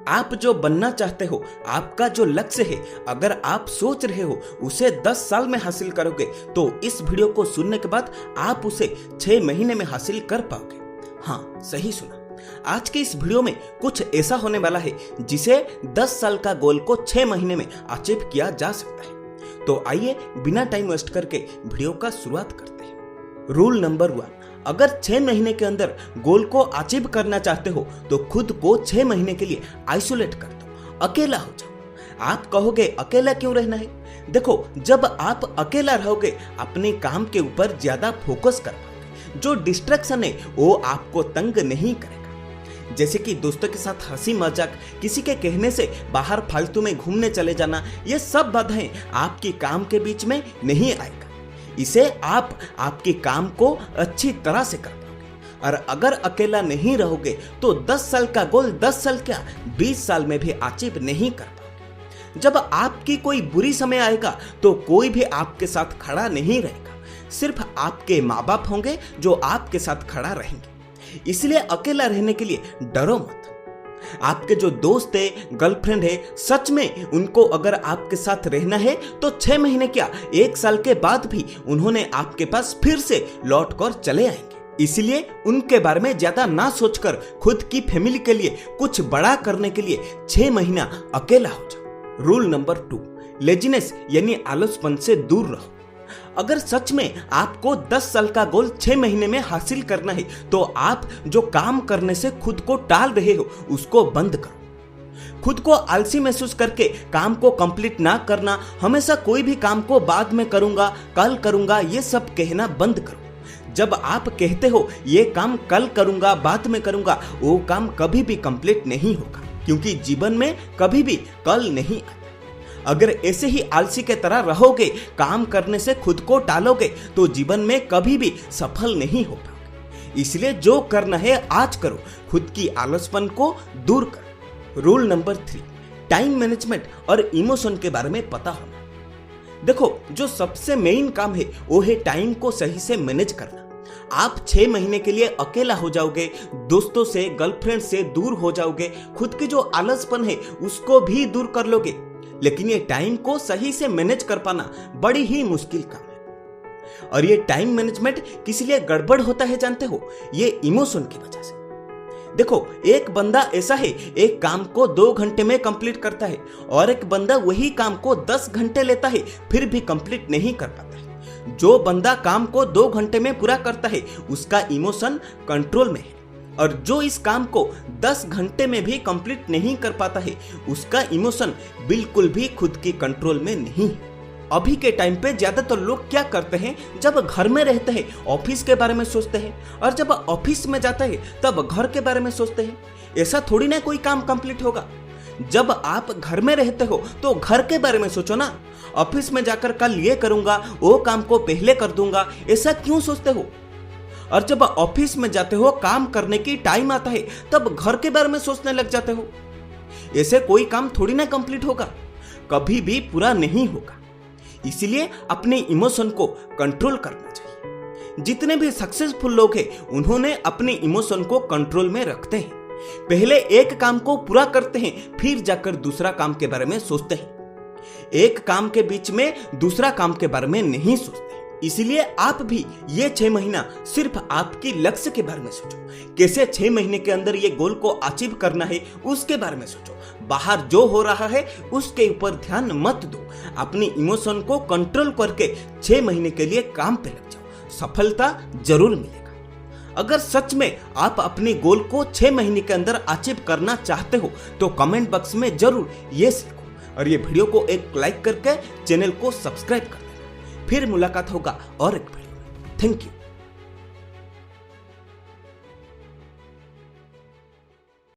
आप जो बनना चाहते हो, आपका जो लक्ष्य है, अगर आप सोच रहे हो उसे 10 साल में हासिल करोगे तो इस वीडियो को सुनने के बाद आप उसे 6 महीने में हासिल कर पाओगे। हाँ, सही सुना। आज के इस वीडियो में कुछ ऐसा होने वाला है जिसे 10 साल का गोल को 6 महीने में अचीव किया जा सकता है। तो आइए बिना टाइम वेस्ट करके वीडियो का शुरुआत करते हैं। रूल नंबर 1, अगर 6 महीने के अंदर गोल को अचीव करना चाहते हो तो खुद को 6 महीने के लिए आइसोलेट कर दो, अकेला हो जाओ। आप कहोगे अकेला क्यों रहना है? देखो, जब आप अकेला रहोगे अपने काम के ऊपर ज्यादा फोकस कर पाओगे। जो डिस्ट्रैक्शन है वो आपको तंग नहीं करेगा। जैसे कि दोस्तों के साथ हंसी मजाक, किसी के कहने से बाहर फालतू में घूमने चले जाना, ये सब बाधाएं आपके काम के बीच में नहीं आएगा। इसे आप आपके काम को अच्छी तरह से कर पाओगे। और अगर अकेला नहीं रहोगे तो 10 साल का गोल 10 साल क्या 20 साल में भी अचीव नहीं कर पाओगे। जब आपकी कोई बुरी समय आएगा तो कोई भी आपके साथ खड़ा नहीं रहेगा, सिर्फ आपके माँ बाप होंगे जो आपके साथ खड़ा रहेंगे। इसलिए अकेला रहने के लिए डरो मत। आपके जो दोस्त है, गर्लफ्रेंड है, सच में उनको अगर आपके साथ रहना है तो 6 महीने क्या 1 साल के बाद भी उन्होंने आपके पास फिर से लौट कर चले आएंगे। इसलिए उनके बारे में ज्यादा ना सोचकर खुद की फैमिली के लिए कुछ बड़ा करने के लिए 6 महीना अकेला हो जाओ। रूल नंबर 2, लेजीनेस यानी आलसपन से दूर रहो। अगर सच में आपको 10 साल का गोल 6 महीने में हासिल करना है तो आप जो काम करने से खुद को टाल रहे हो उसको बंद करो। खुद को आलसी महसूस करके काम को कंप्लीट ना करना, हमेशा कोई भी काम को बाद में करूंगा, कल करूंगा, ये सब कहना बंद करो। जब आप कहते हो ये काम कल करूंगा, बाद में करूंगा, वो काम कभी भी कंप्लीट नहीं होगा, क्योंकि जीवन में कभी भी कल नहीं आता। अगर ऐसे ही आलसी के तरह रहोगे, काम करने से खुद को टालोगे तो जीवन में कभी भी सफल नहीं हो पाओगे। इसलिए जो करना है आज करो, खुद की आलसपन को दूर करो। रूल नंबर 3, टाइम मैनेजमेंट और इमोशन के बारे में पता होना। देखो, जो सबसे मेन काम है वो है टाइम को सही से मैनेज करना। आप 6 महीने के लिए अकेला हो जाओगे, दोस्तों से, गर्लफ्रेंड से दूर हो जाओगे, खुद की जो आलसपन है उसको भी दूर कर लोगे, लेकिन ये टाइम को सही से मैनेज कर पाना बड़ी ही मुश्किल काम है। और ये टाइम मैनेजमेंट किस लिए गड़बड़ होता है जानते हो? ये इमोशन की वजह से। देखो, एक बंदा ऐसा है एक काम को 2 घंटे में कंप्लीट करता है और एक बंदा वही काम को 10 घंटे लेता है फिर भी कंप्लीट नहीं कर पाता है। जो बंदा काम को 2 घंटे में पूरा करता है उसका इमोशन कंट्रोल में है, और जो इस काम को 10 घंटे में भी कंप्लीट नहीं कर पाता है उसका इमोशन बिल्कुल भी खुद की कंट्रोल में नहीं है। अभी के टाइम पे ज्यादातर लोग क्या करते हैं, जब घर में रहते हैं ऑफिस के बारे में सोचते हैं, और जब ऑफिस में जाते हैं तब घर के बारे में सोचते हैं। ऐसा थोड़ी ना कोई काम कंप्लीट होगा। जब आप घर में रहते हो तो घर के बारे में सोचो ना। ऑफिस में जाकर कल ये करूंगा, वो काम को पहले कर दूंगा, ऐसा क्यों सोचते हो? और जब ऑफिस में जाते हो, काम करने की टाइम आता है, तब घर के बारे में सोचने लग जाते हो। ऐसे कोई काम थोड़ी ना कंप्लीट होगा, कभी भी पूरा नहीं होगा। इसलिए अपने इमोशन को कंट्रोल करना चाहिए। जितने भी सक्सेसफुल लोग हैं उन्होंने अपने इमोशन को कंट्रोल में रखते हैं। पहले एक काम को पूरा करते हैं, फिर जाकर दूसरा काम के बारे में सोचते हैं। एक काम के बीच में दूसरा काम के बारे में नहीं सोचते। इसलिए आप भी ये 6 महीना सिर्फ आपके लक्ष्य के बारे में सोचो। कैसे 6 महीने के अंदर ये गोल को अचीव करना है उसके बारे में सोचो। बाहर जो हो रहा है उसके ऊपर ध्यान मत दो। अपनी इमोशन को कंट्रोल करके 6 महीने के लिए काम पे लग जाओ, सफलता जरूर मिलेगा। अगर सच में आप अपने गोल को 6 महीने के अंदर अचीव करना चाहते हो तो कमेंट बॉक्स में जरूर ये लिखो, और ये वीडियो को एक लाइक करके चैनल को सब्सक्राइब कर देना। फिर मुलाकात होगा और एक वीडियो में। Thank you.